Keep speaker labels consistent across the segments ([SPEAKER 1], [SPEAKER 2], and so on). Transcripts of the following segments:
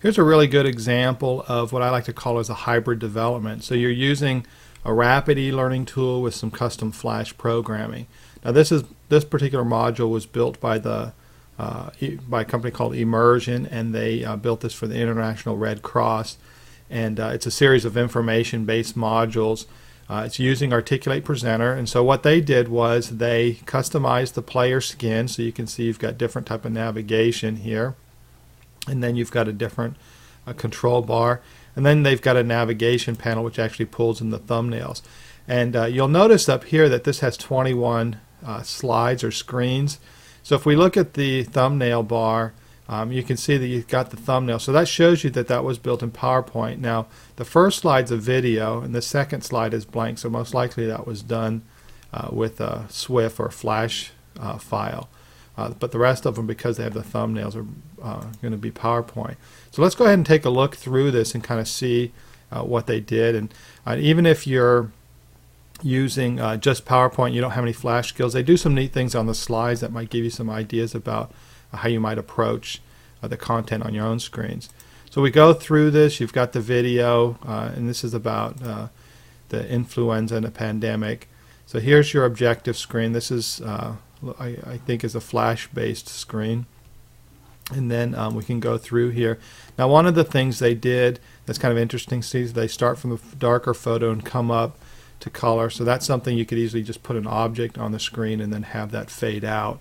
[SPEAKER 1] Here's a really good example of what I like to call as a hybrid development. So you're using a rapid e-learning tool with some custom Flash programming. Now this particular module was built by by a company called Immersion, and they built this for the International Red Cross. And it's a series of information-based modules. It's using Articulate Presenter, and so what they did was they customized the player skin, so you can see you've got different type of navigation here, and then you've got a different control bar, and then they've got a navigation panel which actually pulls in the thumbnails. And you'll notice up here that this has 21 slides or screens. So if we look at the thumbnail bar, you can see that you've got the thumbnail. So that shows you that that was built in PowerPoint. Now the first slide's a video and the second slide is blank, so most likely that was done with a SWF or Flash file. But the rest of them, because they have the thumbnails, are going to be PowerPoint. So let's go ahead and take a look through this and kind of see what they did. And even if you're using just PowerPoint, you don't have any Flash skills, they do some neat things on the slides that might give you some ideas about how you might approach the content on your own screens. So we go through this. You've got the video, and this is about the influenza and the pandemic. So here's your objective screen. This is I think is a Flash-based screen. And then we can go through here. Now one of the things they did that's kind of interesting, see, they start from the darker photo and come up to color. So that's something you could easily just put an object on the screen and then have that fade out.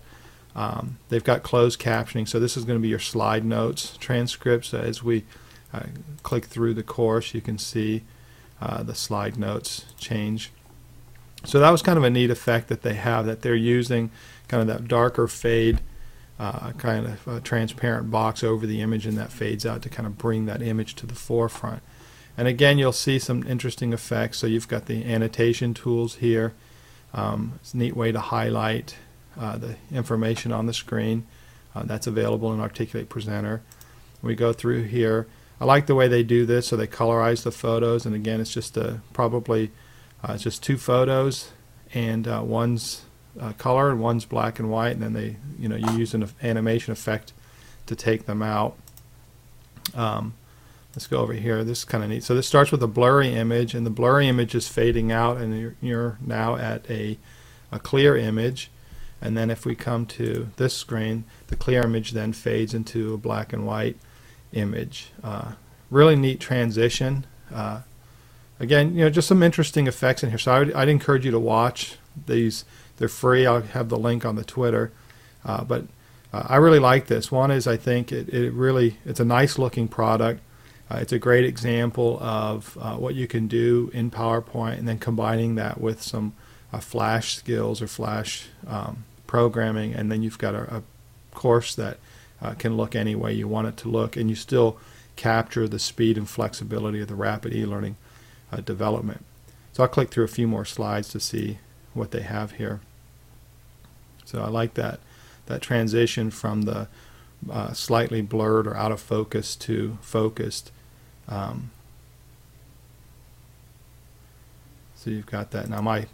[SPEAKER 1] They've got closed captioning, so this is going to be your slide notes transcripts. As we click through the course, you can see the slide notes change. So that was kind of a neat effect that they have, that they're using kind of that darker fade, kind of a transparent box over the image, and that fades out to kind of bring that image to the forefront. And again, you'll see some interesting effects. So you've got the annotation tools here. It's a neat way to highlight the information on the screen. That's available in Articulate Presenter. We go through here. I like the way they do this. So they colorize the photos, and again, it's just probably it's just two photos, and one's color and one's black and white, and then you use an animation effect to take them out. Let's go over here. This is kind of neat. So this starts with a blurry image, and the blurry image is fading out, and you're now at a clear image. And then if we come to this screen, the clear image then fades into a black and white image. Really neat transition. Again, just some interesting effects in here. So I'd encourage you to watch these. They're free. I'll have the link on the Twitter. But I really like this. One is, I think it's a nice looking product. It's a great example of what you can do in PowerPoint, and then combining that with some Flash skills or Flash programming, and then you've got a course that can look any way you want it to look, and you still capture the speed and flexibility of the rapid e-learning development. So I'll click through a few more slides to see what they have here. So I like that transition from the slightly blurred or out of focus to focused. So you've got that. Now my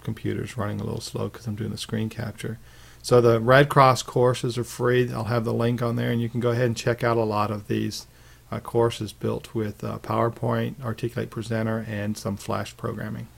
[SPEAKER 1] computer's running a little slow because I'm doing the screen capture. So the Red Cross courses are free. I'll have the link on there, and you can go ahead and check out a lot of these courses built with PowerPoint, Articulate Presenter, and some Flash programming.